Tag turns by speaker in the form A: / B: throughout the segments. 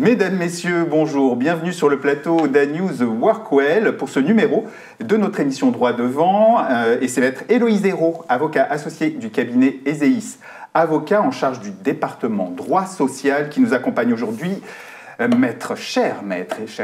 A: Mesdames, Messieurs, bonjour. Bienvenue sur le plateau d'A-News Workwell pour ce numéro de notre émission Droit Devant. Et c'est maître Héloïse Hérault, avocat associé du cabinet Ezeis, avocat en charge du département droit social qui nous accompagne aujourd'hui. Chère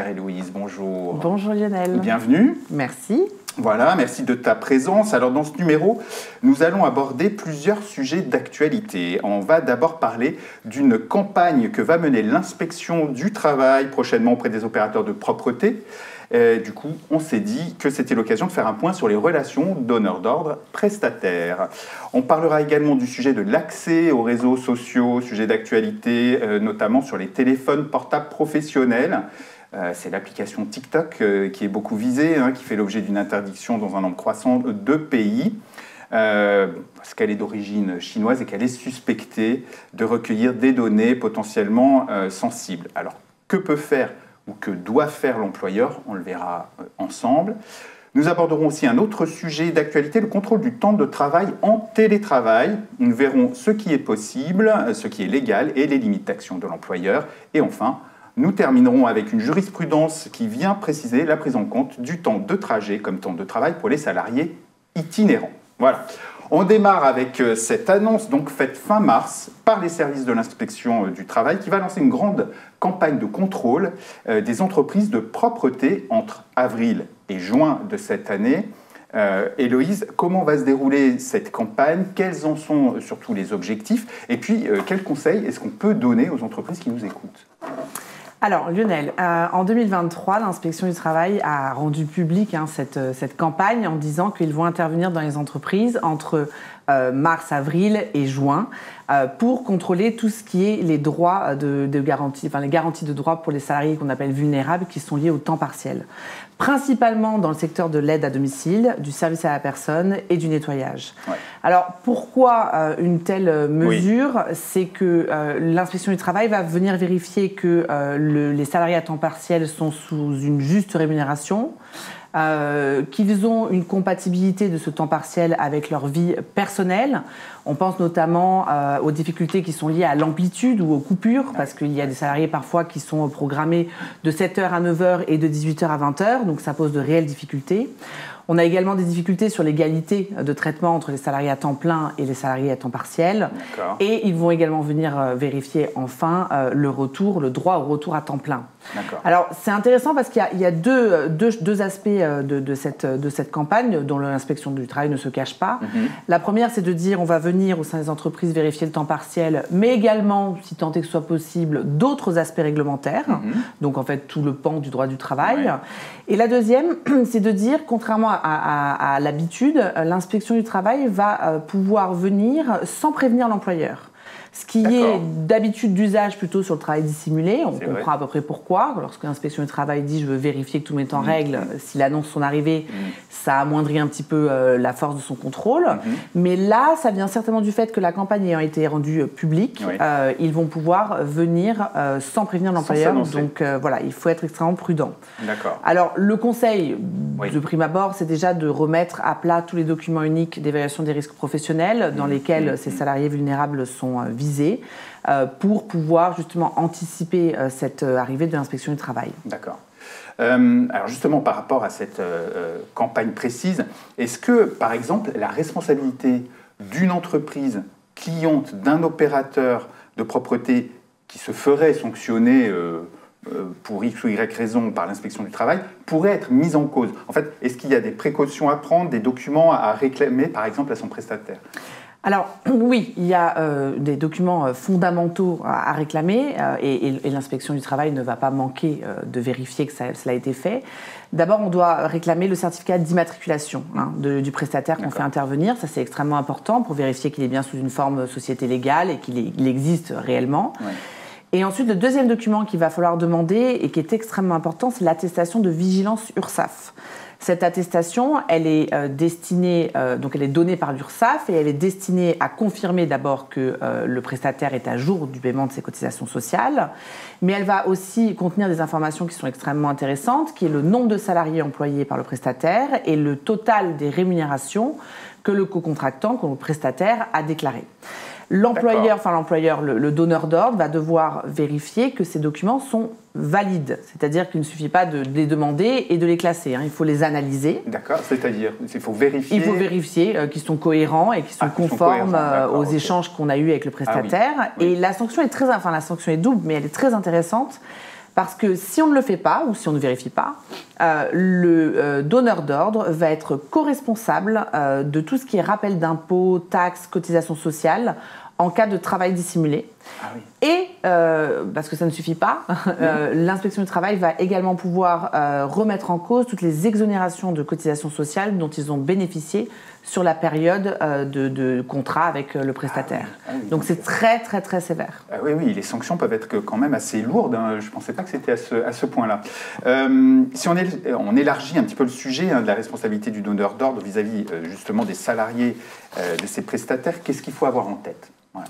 A: Héloïse, bonjour.
B: Bonjour Lionel.
A: Bienvenue.
B: Merci.
A: Voilà, merci de ta présence. Alors dans ce numéro, nous allons aborder plusieurs sujets d'actualité. On va d'abord parler d'une campagne que va mener l'inspection du travail prochainement auprès des opérateurs de propreté. Du coup, on s'est dit que c'était l'occasion de faire un point sur les relations donneurs d'ordre prestataires. On parlera également du sujet de l'accès aux réseaux sociaux, sujet d'actualité, notamment sur les téléphones portables professionnels. C'est l'application TikTok qui est beaucoup visée, qui fait l'objet d'une interdiction dans un nombre croissant de pays, parce qu'elle est d'origine chinoise et qu'elle est suspectée de recueillir des données potentiellement sensibles. Alors, que peut faire ou que doit faire l'employeur? On le verra ensemble. Nous aborderons aussi un autre sujet d'actualité, le contrôle du temps de travail en télétravail. Nous verrons ce qui est possible, ce qui est légal et les limites d'action de l'employeur. Et enfin, nous terminerons avec une jurisprudence qui vient préciser la prise en compte du temps de trajet comme temps de travail pour les salariés itinérants. Voilà. On démarre avec cette annonce donc faite fin mars par les services de l'inspection du travail qui va lancer une grande campagne de contrôle des entreprises de propreté entre avril et juin de cette année. Héloïse, comment va se dérouler cette campagne? Quels en sont surtout les objectifs? Et puis, quels conseils est-ce qu'on peut donner aux entreprises qui nous écoutent?
B: Alors Lionel, en 2023, l'inspection du travail a rendu public cette campagne en disant qu'ils vont intervenir dans les entreprises entre mars, avril et juin pour contrôler tout ce qui est les droits de garantie, enfin les garanties de droits pour les salariés qu'on appelle vulnérables qui sont liés au temps partiel. Principalement dans le secteur de l'aide à domicile, du service à la personne et du nettoyage. Ouais. Alors pourquoi une telle mesure? C'est que l'inspection du travail va venir vérifier que les salariés à temps partiel sont sous une juste rémunération, qu'ils ont une compatibilité de ce temps partiel avec leur vie personnelle. On pense notamment aux difficultés qui sont liées à l'amplitude ou aux coupures, parce qu'il y a des salariés parfois qui sont programmés de 7h à 9h et de 18h à 20h, donc ça pose de réelles difficultés. On a également des difficultés sur l'égalité de traitement entre les salariés à temps plein et les salariés à temps partiel. Et ils vont également venir vérifier enfin le droit au retour à temps plein. Alors c'est intéressant parce qu'il y a deux aspects de cette campagne dont l'inspection du travail ne se cache pas. La première, c'est de dire on va venir au sein des entreprises vérifier le temps partiel, mais également, si tant est que ce soit possible, d'autres aspects réglementaires. Donc en fait tout le pan du droit du travail. Et la deuxième, c'est de dire, contrairement à l'habitude, l'inspection du travail va pouvoir venir sans prévenir l'employeur. Ce qui est d'habitude d'usage plutôt sur le travail dissimulé, on comprend à peu près pourquoi. Lorsque l'inspection du travail dit « je veux vérifier que tout est en règle », s'il annonce son arrivée, ça amoindrit un petit peu la force de son contrôle. Mais là, ça vient certainement du fait que la campagne ayant été rendue publique, ils vont pouvoir venir sans prévenir l'employeur. Donc voilà, il faut être extrêmement prudent. Alors le conseil de prime abord, c'est déjà de remettre à plat tous les documents uniques d'évaluation des risques professionnels dans lesquels ces salariés vulnérables sont visés pour pouvoir justement anticiper cette arrivée de l'inspection du travail.
A: D'accord. Alors justement, par rapport à cette campagne précise, est-ce que, par exemple, la responsabilité d'une entreprise cliente d'un opérateur de propreté qui se ferait sanctionner pour X ou Y raison par l'inspection du travail pourrait être mise en cause? En fait, est-ce qu'il y a des précautions à prendre, des documents à réclamer, par exemple, à son prestataire?
B: Alors oui, il y a des documents fondamentaux à réclamer et l'inspection du travail ne va pas manquer de vérifier que cela a été fait. D'abord, on doit réclamer le certificat d'immatriculation du prestataire qu'on fait intervenir. Ça, c'est extrêmement important pour vérifier qu'il est bien sous une forme société légale et qu'il existe réellement. Et ensuite, le deuxième document qu'il va falloir demander et qui est extrêmement important, c'est l'attestation de vigilance URSSAF. Cette attestation, elle est destinée, donc elle est donnée par l'URSSAF et elle est destinée à confirmer d'abord que le prestataire est à jour du paiement de ses cotisations sociales, mais elle va aussi contenir des informations qui sont extrêmement intéressantes, qui est le nombre de salariés employés par le prestataire et le total des rémunérations que le co-contractant, que le prestataire a déclaré. L'employeur, le donneur d'ordre va devoir vérifier que ces documents sont valides. C'est-à-dire qu'il ne suffit pas de les demander et de les classer. Il faut les analyser.
A: D'accord, c'est-à-dire il faut vérifier...
B: Il faut vérifier qu'ils sont cohérents et qu'ils sont conformes aux échanges qu'on a eus avec le prestataire. Et la sanction est la sanction est double, mais elle est très intéressante. Parce que si on ne le fait pas, ou si on ne vérifie pas, le donneur d'ordre va être co-responsable de tout ce qui est rappel d'impôts, taxes, cotisations sociales, en cas de travail dissimulé.
A: Ah oui.
B: Et, parce que ça ne suffit pas, l'inspection du travail va également pouvoir remettre en cause toutes les exonérations de cotisations sociales dont ils ont bénéficié sur la période de contrat avec le prestataire. Donc c'est très, très, très sévère.
A: Oui, les sanctions peuvent être quand même assez lourdes. Je ne pensais pas que c'était à ce point-là. Si on élargit un petit peu le sujet de la responsabilité du donneur d'ordre vis-à-vis justement des salariés de ces prestataires, qu'est-ce qu'il faut avoir en tête ? Voilà.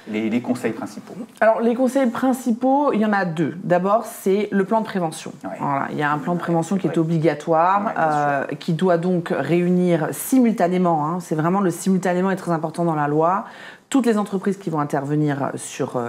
A: Les conseils principaux.
B: Alors, les conseils principaux, il y en a deux. D'abord, c'est le plan de prévention. Ouais. Voilà, il y a un plan de prévention qui est obligatoire, qui doit donc réunir simultanément, c'est vraiment le simultanément est très important dans la loi, toutes les entreprises qui vont intervenir sur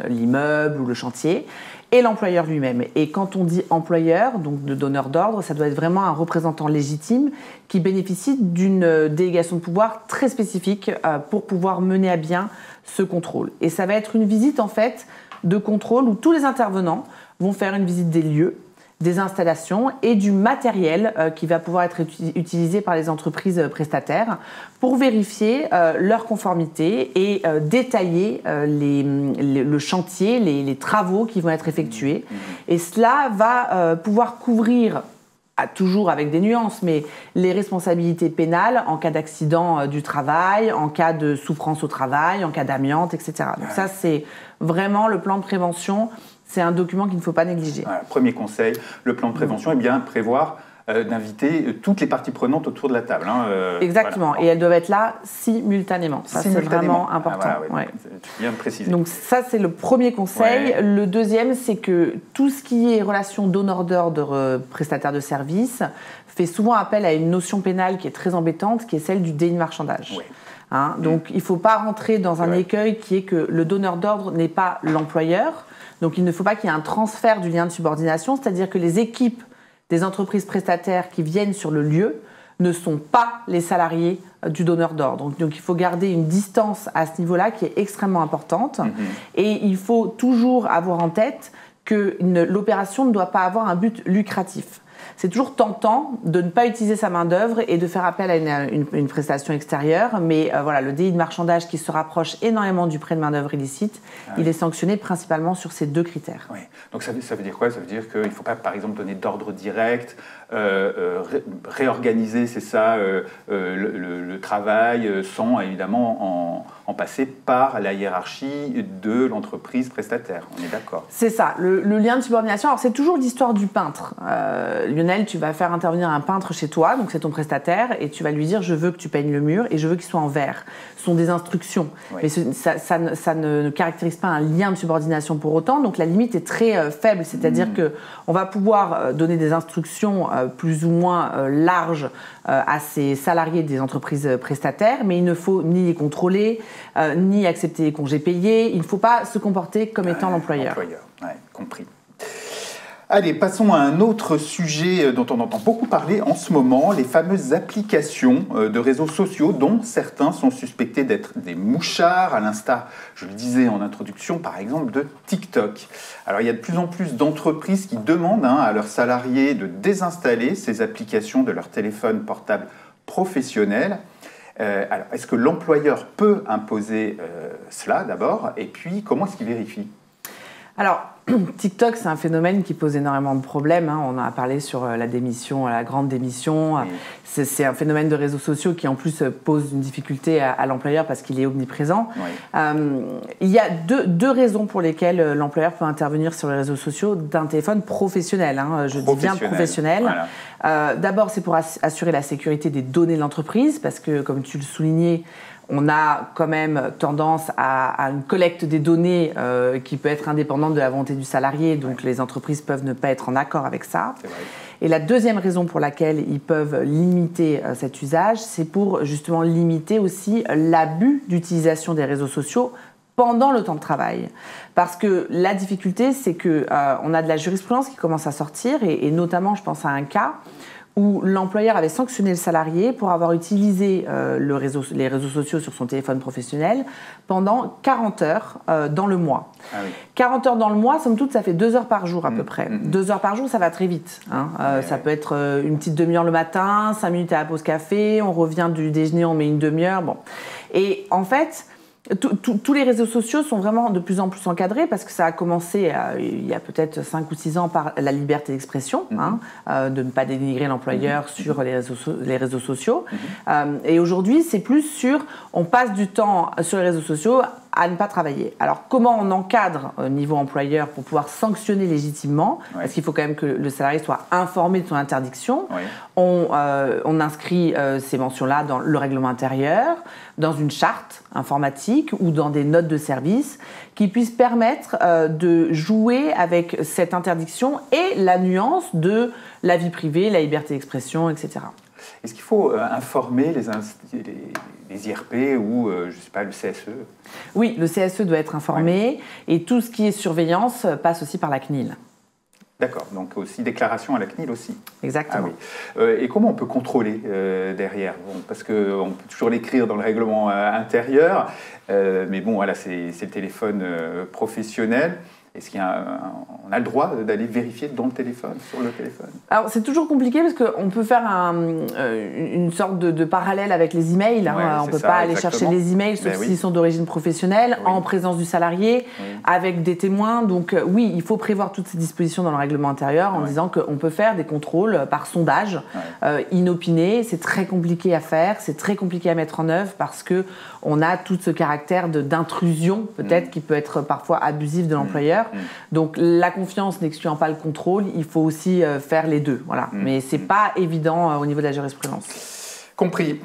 B: l'immeuble ou le chantier, et l'employeur lui-même. Et quand on dit employeur, donc de donneur d'ordre, ça doit être vraiment un représentant légitime qui bénéficie d'une délégation de pouvoir très spécifique pour pouvoir mener à bien ce contrôle. Et ça va être une visite en fait de contrôle où tous les intervenants vont faire une visite des lieux, des installations et du matériel qui va pouvoir être utilisé par les entreprises prestataires pour vérifier leur conformité et détailler le chantier, les travaux qui vont être effectués. Et cela va pouvoir couvrir, toujours avec des nuances, mais les responsabilités pénales en cas d'accident du travail, en cas de souffrance au travail, en cas d'amiante, etc. Donc ça, c'est vraiment le plan de prévention. C'est un document qu'il ne faut pas négliger.
A: Voilà, premier conseil, le plan de prévention est bien prévoir d'inviter toutes les parties prenantes autour de la table.
B: Exactement, voilà. Et elles doivent être là simultanément. Ça, c'est vraiment important.
A: Tu viens de préciser.
B: Donc ça, c'est le premier conseil. Ouais. Le deuxième, c'est que tout ce qui est relation donneur d'ordre prestataire de service fait souvent appel à une notion pénale qui est très embêtante, qui est celle du délit de marchandage. Ouais. Donc il ne faut pas rentrer dans un écueil qui est que le donneur d'ordre n'est pas l'employeur. Donc il ne faut pas qu'il y ait un transfert du lien de subordination, c'est-à-dire que les équipes des entreprises prestataires qui viennent sur le lieu ne sont pas les salariés du donneur d'ordre. Donc il faut garder une distance à ce niveau-là qui est extrêmement importante. Et il faut toujours avoir en tête que l'opération ne doit pas avoir un but lucratif. C'est toujours tentant de ne pas utiliser sa main-d'œuvre et de faire appel à une prestation extérieure, mais le délit de marchandage qui se rapproche énormément du prêt de main-d'œuvre illicite, il est sanctionné principalement sur ces deux critères.
A: Oui. Donc ça veut dire quoi ? Ça veut dire qu'il ne faut pas, par exemple, donner d'ordre direct, réorganiser, c'est ça, le travail sans évidemment en passer par la hiérarchie de l'entreprise prestataire. On est d'accord ?
B: C'est ça, le lien de subordination. Alors c'est toujours l'histoire du peintre. Lionel, tu vas faire intervenir un peintre chez toi, donc c'est ton prestataire, et tu vas lui dire « je veux que tu peignes le mur et je veux qu'il soit en verre ». Ce sont des instructions, mais ça ne caractérise pas un lien de subordination pour autant, donc la limite est très faible, c'est-à-dire qu'on va pouvoir donner des instructions plus ou moins larges à ces salariés des entreprises prestataires, mais il ne faut ni les contrôler, ni accepter les congés payés, il ne faut pas se comporter comme étant l'employeur.
A: Compris. Allez, passons à un autre sujet dont on entend beaucoup parler en ce moment, les fameuses applications de réseaux sociaux dont certains sont suspectés d'être des mouchards, à l'instar, je le disais en introduction, par exemple de TikTok. Alors il y a de plus en plus d'entreprises qui demandent à leurs salariés de désinstaller ces applications de leur téléphone portable professionnel. Alors, est-ce que l'employeur peut imposer cela d'abord ? Et puis, comment est-ce qu'il vérifie ?
B: Alors, TikTok, c'est un phénomène qui pose énormément de problèmes. On en a parlé sur la démission, la grande démission. Oui. C'est un phénomène de réseaux sociaux qui, en plus, pose une difficulté à l'employeur parce qu'il est omniprésent. Oui. Il y a deux raisons pour lesquelles l'employeur peut intervenir sur les réseaux sociaux d'un téléphone professionnel. Je dis bien professionnel. Voilà. D'abord, c'est pour assurer la sécurité des données de l'entreprise parce que, comme tu le soulignais, on a quand même tendance à une collecte des données qui peut être indépendante de la volonté du salarié, donc les entreprises peuvent ne pas être en accord avec ça.
A: C'est vrai.
B: Et la deuxième raison pour laquelle ils peuvent limiter cet usage, c'est pour justement limiter aussi l'abus d'utilisation des réseaux sociaux pendant le temps de travail. Parce que la difficulté, c'est qu'on a de la jurisprudence qui commence à sortir, et notamment, je pense à un cas où l'employeur avait sanctionné le salarié pour avoir utilisé les réseaux sociaux sur son téléphone professionnel pendant 40 heures dans le mois. Ah oui. 40 heures dans le mois, somme toute, ça fait 2 heures par jour à peu près. 2 heures par jour, ça va très vite. Hein. Ça peut être une petite demi-heure le matin, 5 minutes à la pause café, on revient du déjeuner, on met une demi-heure. Bon. Et en fait, tous les réseaux sociaux sont vraiment de plus en plus encadrés parce que ça a commencé il y a peut-être 5 ou 6 ans par la liberté d'expression, de ne pas dénigrer l'employeur sur les réseaux sociaux. Et aujourd'hui, c'est plus on passe du temps sur les réseaux sociaux à ne pas travailler. Alors, comment on encadre au niveau employeur pour pouvoir sanctionner légitimement? Parce qu'il faut quand même que le salarié soit informé de son interdiction. On inscrit ces mentions-là dans le règlement intérieur, dans une charte informatique ou dans des notes de service qui puissent permettre de jouer avec cette interdiction et la nuance de la vie privée, la liberté d'expression, etc.
A: Est-ce qu'il faut informer les IRP ou, je ne sais pas, le CSE?
B: Oui, le CSE doit être informé et tout ce qui est surveillance passe aussi par la CNIL.
A: D'accord, donc aussi déclaration à la CNIL aussi.
B: Exactement.
A: Ah oui. Et comment on peut contrôler derrière? Parce qu'on peut toujours l'écrire dans le règlement intérieur, mais bon, voilà, c'est le téléphone professionnel. Est-ce qu'on a le droit d'aller vérifier dans le téléphone, sur le téléphone? Alors,
B: c'est toujours compliqué parce qu'on peut faire une sorte de parallèle avec les emails. On ne peut pas aller chercher les emails, sauf s'ils sont d'origine professionnelle, en présence du salarié, avec des témoins. Donc, oui, il faut prévoir toutes ces dispositions dans le règlement intérieur en disant qu'on peut faire des contrôles par sondage, inopinés. C'est très compliqué à faire, c'est très compliqué à mettre en œuvre parce qu'on a tout ce caractère d'intrusion, peut-être, qui peut être parfois abusif de l'employeur. Donc la confiance n'excluant pas le contrôle, il faut aussi faire les deux. Voilà. Mais ce n'est pas évident au niveau de la jurisprudence.
A: Compris.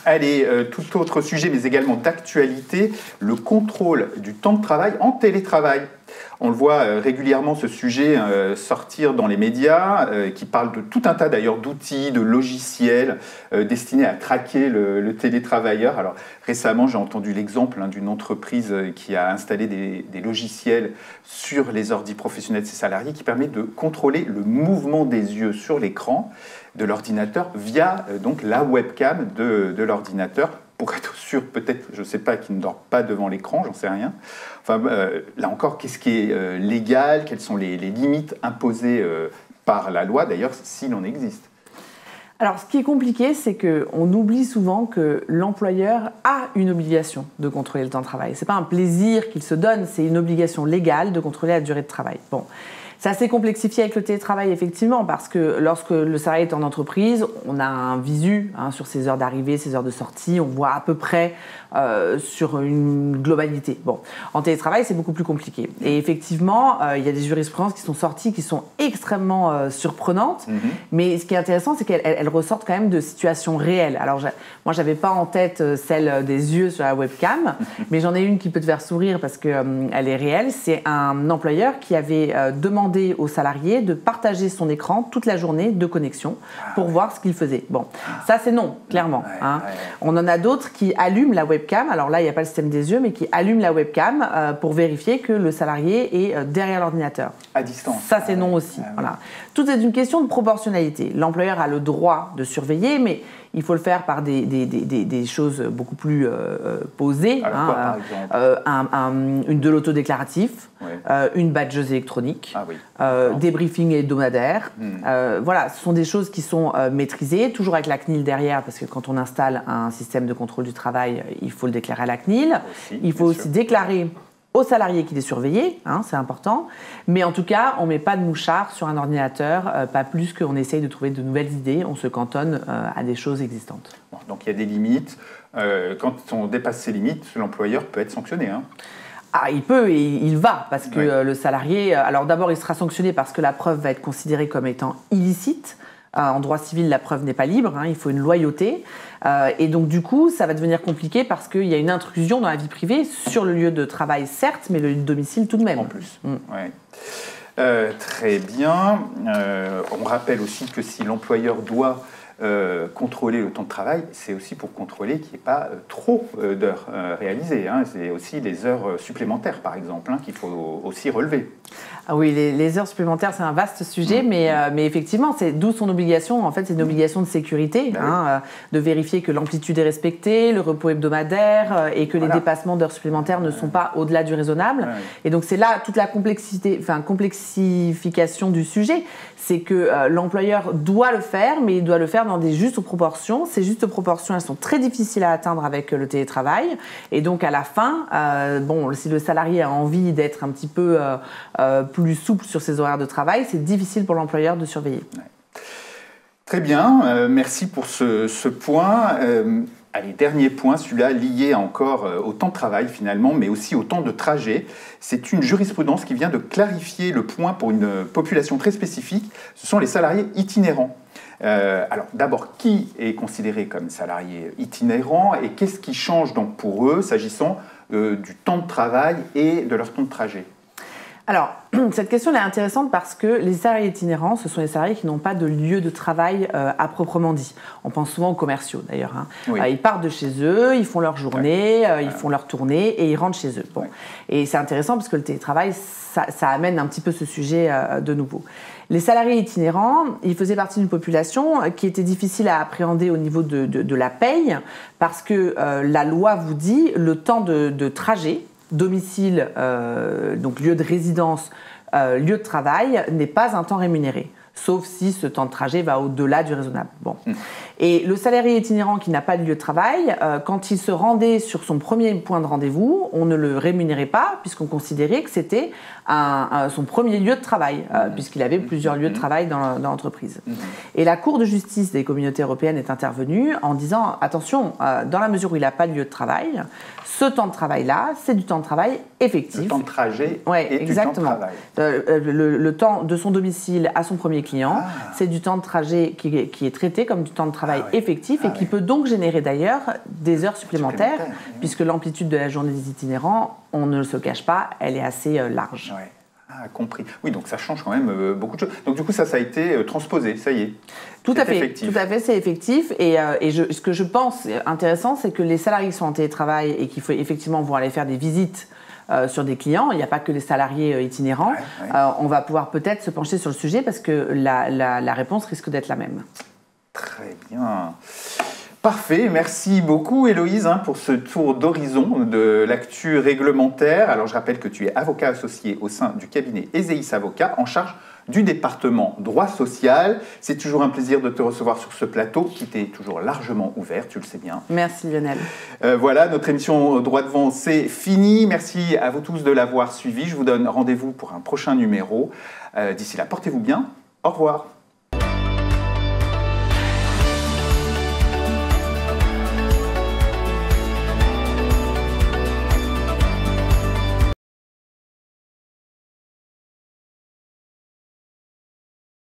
A: Allez, tout autre sujet, mais également d'actualité, le contrôle du temps de travail en télétravail. On le voit régulièrement, ce sujet sortir dans les médias, qui parlent de tout un tas d'ailleurs d'outils, de logiciels destinés à traquer le télétravailleur. Alors récemment, j'ai entendu l'exemple d'une entreprise qui a installé des logiciels sur les ordi professionnels de ses salariés qui permet de contrôler le mouvement des yeux sur l'écran de l'ordinateur via donc la webcam de l'ordinateur, pour être sûr, peut-être, je ne sais pas, qu'il ne dort pas devant l'écran, j'en sais rien. Enfin, là encore, qu'est-ce qui est légal? Quelles sont les limites imposées par la loi, d'ailleurs, s'il en existe?
B: Alors, ce qui est compliqué, c'est qu'on oublie souvent que l'employeur a une obligation de contrôler le temps de travail. Ce n'est pas un plaisir qu'il se donne, c'est une obligation légale de contrôler la durée de travail. Bon. C'est assez complexifié avec le télétravail, effectivement, parce que lorsque le salarié est en entreprise, on a un visu sur ses heures d'arrivée, ses heures de sortie, on voit à peu près sur une globalité. Bon, en télétravail, c'est beaucoup plus compliqué. Et effectivement, il y a des jurisprudences qui sont sorties, qui sont extrêmement surprenantes, mais ce qui est intéressant, c'est qu'elles ressortent quand même de situations réelles. Alors, moi, je n'avais pas en tête celle des yeux sur la webcam, mais j'en ai une qui peut te faire sourire parce qu'elle est réelle. C'est un employeur qui avait demandé aux salariés de partager son écran toute la journée de connexion pour voir ce qu'il faisait. Bon, ça c'est non, clairement. On en a d'autres qui allument la webcam, alors là il n'y a pas le système des yeux, mais qui allument la webcam pour vérifier que le salarié est derrière l'ordinateur.
A: À distance.
B: Ça c'est non aussi. Voilà. Tout est une question de proportionnalité. L'employeur a le droit de surveiller, mais il faut le faire par des choses beaucoup plus posées.
A: Par exemple
B: De l'autodéclaratif, une badgeuse électronique, des briefings hebdomadaires. Voilà, ce sont des choses qui sont maîtrisées, toujours avec la CNIL derrière, parce que quand on installe un système de contrôle du travail, il faut le déclarer à la CNIL. Il faut aussi déclarer au salarié qu'il est surveillé, c'est important. Mais en tout cas, on ne met pas de mouchard sur un ordinateur, pas plus qu'on essaye de trouver de nouvelles idées, on se cantonne à des choses existantes.
A: Bon, donc il y a des limites. Quand on dépasse ces limites, l'employeur peut être sanctionné.
B: Ah, il peut et il va, parce que le salarié... Alors d'abord, il sera sanctionné parce que la preuve va être considérée comme étant illicite. En droit civil, la preuve n'est pas libre, il faut une loyauté. Et donc, du coup, ça va devenir compliqué parce qu'il y a une intrusion dans la vie privée sur le lieu de travail, certes, mais le lieu de domicile tout de même.
A: En plus. Ouais. Très bien. On rappelle aussi que si l'employeur doit contrôler le temps de travail, c'est aussi pour contrôler qu'il n'y ait pas trop d'heures réalisées. C'est aussi les heures supplémentaires, par exemple, qu'il faut aussi relever.
B: Ah oui, les heures supplémentaires, c'est un vaste sujet, mais effectivement, c'est d'où son obligation. En fait, c'est une obligation de sécurité, de vérifier que l'amplitude est respectée, le repos hebdomadaire, et que les dépassements d'heures supplémentaires ne sont pas au-delà du raisonnable. Et donc, c'est là toute la complexification du sujet. C'est que l'employeur doit le faire, mais il doit le faire dans des justes proportions. Ces justes proportions, elles sont très difficiles à atteindre avec le télétravail. Et donc, à la fin, si le salarié a envie d'être un petit peu plus souple sur ses horaires de travail, c'est difficile pour l'employeur de surveiller.
A: Très bien, merci pour ce point. Allez, dernier point, celui-là lié encore au temps de travail finalement, mais aussi au temps de trajet. C'est une jurisprudence qui vient de clarifier le point pour une population très spécifique. Ce sont les salariés itinérants. Alors d'abord, qui est considéré comme salarié itinérant et qu'est-ce qui change donc pour eux s'agissant du temps de travail et de leur temps de trajet?
B: Alors, cette question est intéressante parce que les salariés itinérants, ce sont les salariés qui n'ont pas de lieu de travail à proprement dit. On pense souvent aux commerciaux d'ailleurs. Ils partent de chez eux, ils font leur journée, ils font leur tournée et ils rentrent chez eux. Bon. Et c'est intéressant parce que le télétravail, ça amène un petit peu ce sujet de nouveau. Les salariés itinérants, ils faisaient partie d'une population qui était difficile à appréhender au niveau de la paye parce que la loi vous dit le temps de trajet, domicile, donc lieu de résidence, lieu de travail, n'est pas un temps rémunéré, sauf si ce temps de trajet va au-delà du raisonnable. Bon. Et le salarié itinérant qui n'a pas de lieu de travail, quand il se rendait sur son premier point de rendez-vous, on ne le rémunérait pas, puisqu'on considérait que c'était son premier lieu de travail, puisqu'il avait plusieurs lieux de travail dans l'entreprise. Et la Cour de justice des communautés européennes est intervenue en disant, attention, dans la mesure où il n'a pas de lieu de travail, ce temps de travail-là, c'est du temps de travail effectif.
A: Le temps de trajet
B: et exactement. Du temps de travail. Le temps de son domicile à son premier client, c'est du temps de trajet qui est traité comme du temps de travail effectif et qui peut donc générer d'ailleurs des heures supplémentaires, puisque l'amplitude de la journée des itinérants, on ne se cache pas, elle est assez large.
A: Compris. Oui, donc ça change quand même beaucoup de choses. Donc du coup, ça a été transposé, ça y est.
B: Tout à fait, c'est effectif. Et ce que je pense intéressant, c'est que les salariés qui sont en télétravail et qui effectivement vont aller faire des visites sur des clients, il n'y a pas que les salariés itinérants, on va pouvoir peut-être se pencher sur le sujet parce que la réponse risque d'être la même.
A: Très bien. Parfait, merci beaucoup Héloïse pour ce tour d'horizon de l'actu réglementaire. Alors je rappelle que tu es avocat associé au sein du cabinet Ezeis Avocats en charge du département droit social. C'est toujours un plaisir de te recevoir sur ce plateau qui t'est toujours largement ouvert, tu le sais bien.
B: Merci Lionel.
A: Voilà, notre émission Droit devant, c'est fini. Merci à vous tous de l'avoir suivi. Je vous donne rendez-vous pour un prochain numéro. D'ici là, portez-vous bien. Au revoir.